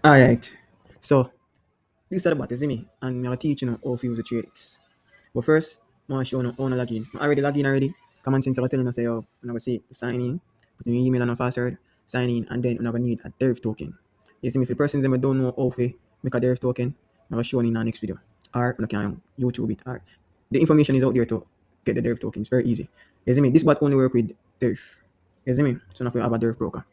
Alright. So this is about, you see me? And I'm gonna teach you how to use the trades. But first, I want to show you how to log in. I already log in already. Common sense, I'm telling you, say, yo, I'm gonna say sign in, put your email and a password, sign in, and then I'm gonna need a Deriv token. You see me? If the persons that don't know how to make a Deriv token, I'm gonna show you in the next video. Or you can YouTube it. Or the information is out there to get the Deriv token. It's very easy. You see me? This bot only work with Deriv. You see me? So now we have a Deriv broker.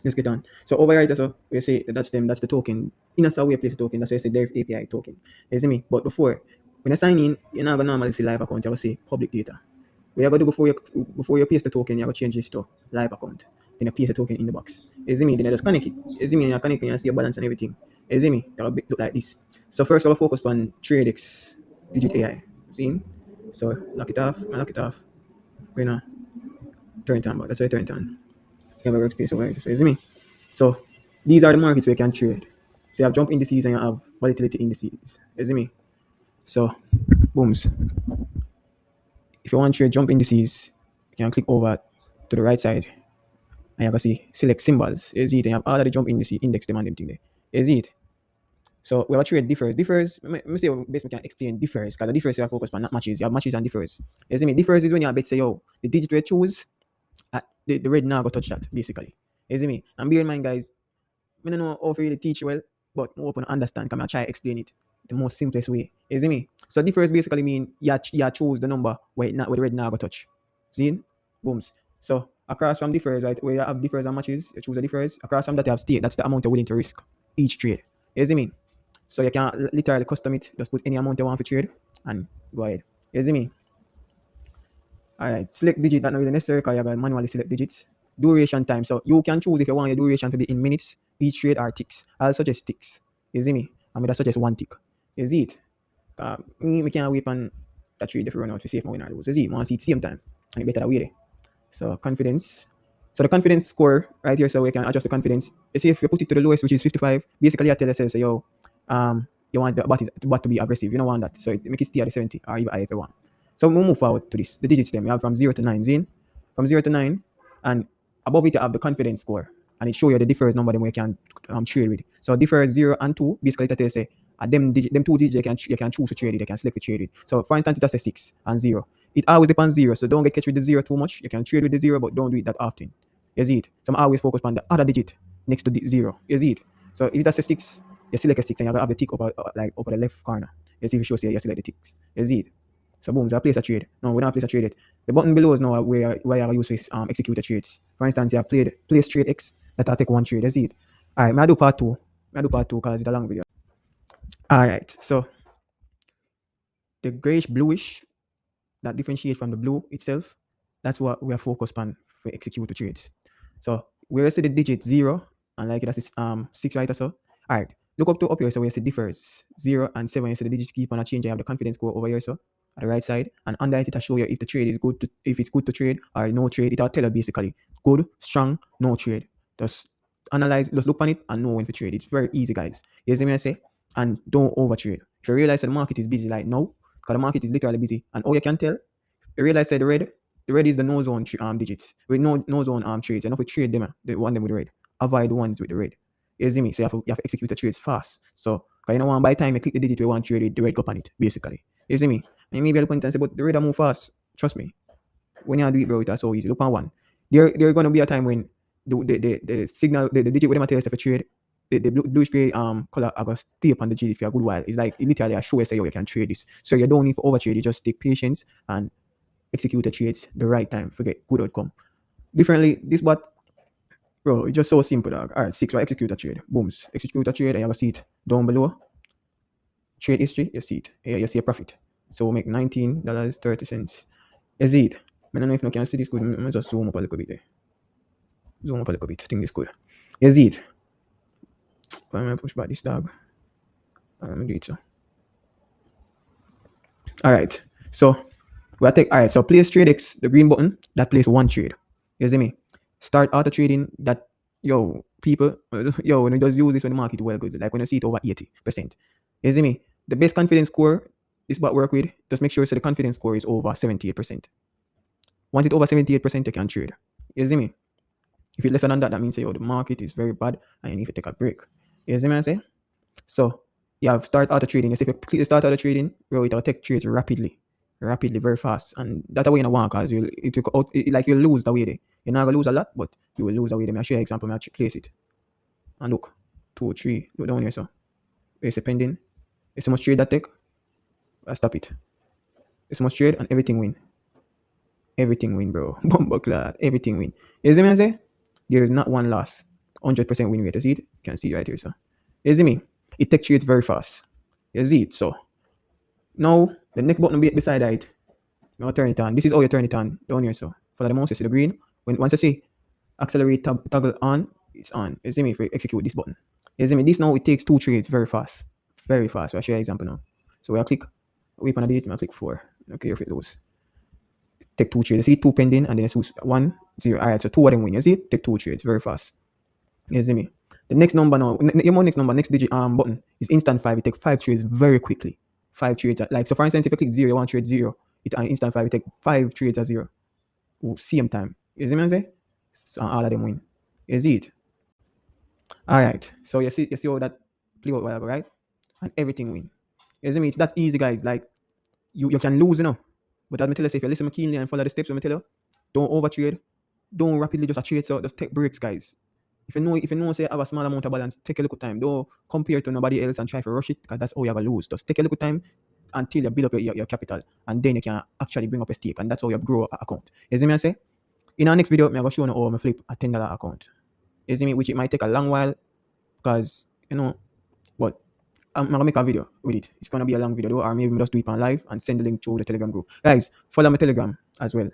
Let's get on. So over here, so we say that's them, that's the token. In a Subway place token, that's why I say Deriv API token. You see me? But before, when you sign in, you're not gonna normally see live account, you will see public data. What you gotta do before you paste the token, you have to change this to live account. Then you paste the token in the box. You see me? Then you just connect it. You see me? You connect it and you see your balance and everything. You see me? That'll look like this. So first I'll focus on TradeX Digit AI. See? So lock it off, lock it off. We're gonna turn it on, but that's why I turn it on. You have a workspace over here. So you see me? So these are the markets where you can trade. So you have jump indices and you have volatility indices. You see me? So booms. If you want to trade jump indices, you can click over to the right side and you can see select symbols. You see it, and you have all of the jump indices index them and them thing there. You see it. So we have a trade differs. Differs, let me say basically can explain differs because the differs you have focus on not matches. You have matches and differs. You see me? Differs is when you have bet say, yo, the digit we choose, the red now go touch that basically. You see me? And bear in mind, guys, I don't know how to really teach well, but I open to understand. Can I try explain it the most simplest way? You see me? So differs basically mean you choose the number where it not where the red now go touch. See? Booms. So across from differs, right? Where you have differs and matches, you choose the differs. Across from that you have state. That's the amount you're willing to risk each trade. You see me? So you can literally custom it. Just put any amount you want for trade and go ahead. You see me? Alright, select digit that not really necessary because you have manually select digits. Duration time. So you can choose if you want your duration to be in minutes, each trade or ticks. I'll suggest ticks. You see me? I'm gonna suggest one tick. You see it? We can't wait on that trade if you run out to save my win or lose. You see? I want to see it same time. And it better that way there. So confidence. So the confidence score right here, so we can adjust the confidence. You see if you put it to the lowest, which is 55, basically I tell yourself, say, yo, you want the bot to be aggressive. You don't want that. So it make it stay at the 70 or even higher if you want. So we'll move forward to this. The digits them. You have from 0 to 9. Zine. From 0 to 9. And above it you have the confidence score. And it show you the difference number them where you can trade with. So differs 0 and 2. Basically it tells say them two digits you can choose to trade it. They can select to trade it. So for instance it says 6 and 0. It always depends 0. So don't get catch with the 0 too much. You can trade with the 0 but don't do it that often. You see it? So I'm always focus on the other digit next to the 0. You see it? So if that's a 6, you select a 6 and you have the tick up like up at the left corner. You see if it shows here, you select the ticks. You see it? So boom, so I place a trade. No, we don't place a trade it. The button below is now where I use to execute the trades. For instance, you have played place trade X that I take one trade. You see it? Alright, I do part 2. I do part 2 because it's a long video. Alright, so the grayish bluish that differentiate from the blue itself, that's what we are focused on for execute the trades. So where you see the digit 0 and like that's 6 right or so. Alright, look up here so where you see differs 0 and 7. You see the digits keep on changing. You have the confidence score over here so at the right side, and under it will show you if the trade is good to, if it's good to trade or no trade. It'll tell you basically good, strong, no trade. Just analyze, just look on it and know when to trade. It's very easy, guys. You see me I say? And don't over trade. If you realize that the market is busy like now, because the market is literally busy, and all you can tell, you realize that the red is the no zone digits with no zone trades. You know if we trade them, the one them with the red. Avoid the ones with the red. You see me? So you have to execute the trades fast. So because you know by the time you click the digit we want to trade it, the red go on it, basically. You see me? And maybe I'll point and say, but the red move fast. Trust me. When you do it, bro, it's so easy. Look on one. There gonna be a time when the signal, the digit with them tell us if a trade, the bluish gray color are gonna stay up on the GD for a good while. It's like it literally a show you say, yo, you can trade this. So you don't need to over trade, you just take patience and execute the trades the right time. Forget good outcome. Differently, this bot, bro, it's just so simple, dog. Alright, 6, right? Execute a trade. Booms. Execute a trade and you have a seat down below. Trade history, you see it. Here you see a profit. So we make $19.30. You see it. I don't know if you can see this good. Let me just zoom up a little bit there. Zoom up a little bit. I think this good. You see it. Why am I push back this dog? Let me do it so. Alright. So we'll take alright. So place trade X, the green button, that plays one trade. You see me? Start auto trading that people when you just use this when the market well good. Like when you see it over 80%. You see me? The best confidence score is what work with. Just make sure so the confidence score is over 78%. Once it's over 78%, you can trade. You see me? If it's less than that, that means the market is very bad and you need to take a break. You see me I say? So you have start auto trading. You see if you click the start auto trading, bro, it'll take trades rapidly. Rapidly, very fast. And that way you don't want because like you'll lose the way there. You're not gonna lose a lot, but you will lose the way there. I'll show you an example, I'll place it. And look, 2, 3, look down here, so it's a pending. It's so much trade that take. I stop it. It's so much trade and everything win. Everything win, bro. Bumper clad. Everything win. You see me I say? There is not one loss. 100% win rate. You see it? You can see it right here, so. You see me? It takes trades very fast. You see it? So now the next button beside it. You turn it on. This is how you turn it on down here, so. Follow the mouse, you see the green. Once you see accelerate toggle on, it's on. You see me if we execute this button. You see me? This now it takes 2 trades very fast. Very fast. So I'll show you an example now. So we'll click wait on the date, I'll click 4. Okay, if it goes. Take 2 trades. You see 2 pending and then it's 1, 0. Alright, so 2 of them win. You see? Take 2 trades very fast. You see me? The next number now, next digit button is instant 5. It takes 5 trades very quickly. 5 trades. Like so for instance, if you click 0, you want trade 0. It instant 5, it take 5 trades at 0. Same time. You see what I'm saying? So all of them win. You see it? Alright. So you see how that play out whatever, right? And everything win. You see me? It's that easy, guys. Like you can lose, But as I tell you, if you listen keenly and follow the steps, I tell you, don't overtrade. Don't rapidly just trade. So just take breaks, guys. If you know say have a small amount of balance, take a little time. Don't compare to nobody else and try to rush it because that's how you're gonna lose. Just take a little time until you build up your capital and then you can actually bring up a stake and that's how you grow an account. You see me I say? In our next video, I'm gonna show you how I flip a $10 account. You see me? Which it might take a long while because but I'm gonna make a video with it. It's gonna be a long video though, or maybe just do it on live and send the link to the Telegram group. Guys, follow my Telegram as well.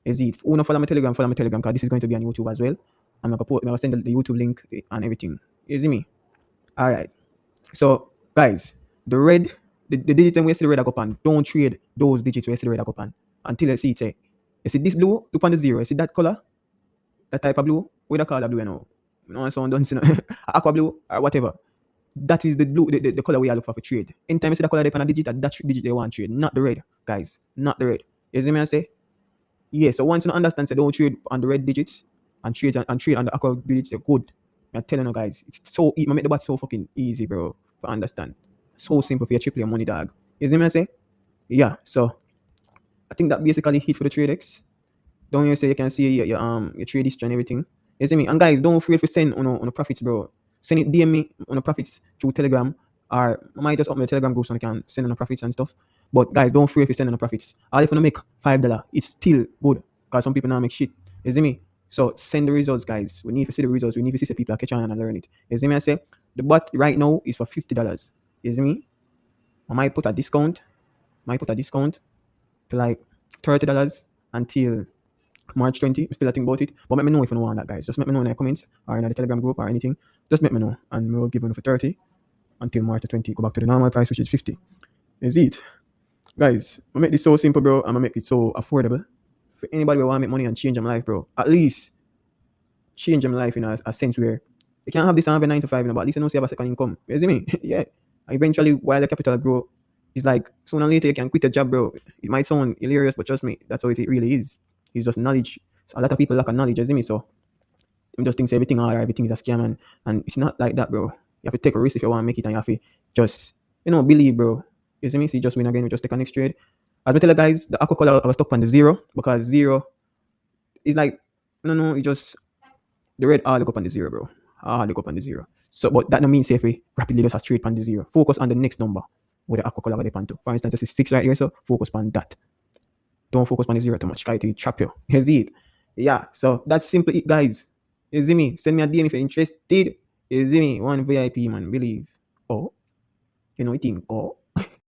Is it? Who not follow my Telegram because this is going to be on YouTube as well. I'm gonna send the YouTube link and everything. You see me? Alright. So guys, the digit we see the red up on, don't trade those digits we see the red up on until you see it say. You see this blue, look on the 0. You see that color? That type of blue? What the color blue No someone don't see aqua blue or whatever. That is the blue, the color we are looking for trade. Anytime you see the color on a digit, that digit they want trade, not the red, guys. Not the red. You see me I say? Yeah, so once you understand, say don't trade on the red digits and trade on the aqua digits, they're good. I'm telling you guys, it's so easy. I make the bat so fucking easy, bro. To understand. So simple for your triple your money, dog. You see me I say? Yeah, so I think that basically hit for the TradeX. Down here say you can see your trade history and everything. You see me? And guys, don't feel to send on the profits, bro. Send it DM me on the profits through Telegram, or I might just open the Telegram group so I can send on the profits and stuff. But guys, don't fear if you send on the profits. Or if you make $5, it's still good because some people now make shit. You see me? So send the results, guys. We need to see the results. We need to see the people catch on and learn it. You see me? I say the bot right now is for $50. You see me? I might put a discount. To like $30 until March 20. I'm still think about it. But let me know if you want that, guys. Just let me know in the comments or in the Telegram group or anything. Just let me know. And we'll give you for 30 until March 20. Go back to the normal price, which is 50. Is it? Guys, I make this so simple, bro. I'm gonna make it so affordable. For anybody who want to make money and change their life, bro. At least change their life in a sense where you can't have this and have a 9 to 5, but at least you know you have a second income. You see me? Yeah. And eventually, while the capital grow, it's like sooner or later you can quit a job, bro. It might sound hilarious, but trust me, that's how it really is. It's just knowledge. So a lot of people lack of knowledge, you see me? So I'm just thinking everything everything is a scam and it's not like that, bro. You have to take a risk if you want to make it and you have to just, believe, bro. You see me? So you just win again, we just take a next trade. As I tell you guys, the aqua color I was stuck on the 0 because 0 is like, no, it just, the red all look up on the 0, bro. All look up on the 0. So, but that don't mean say if we rapidly just straight on the 0. Focus on the next number with the aqua color they pan to. For instance, this is 6 right here, so focus on that. Don't focus on the 0 too much. Try to trap you. You see it? Yeah, so that's simply it, guys. You see me? Send me a DM if you're interested. You see me? One VIP, man. Believe. Oh. You know, it ain't go.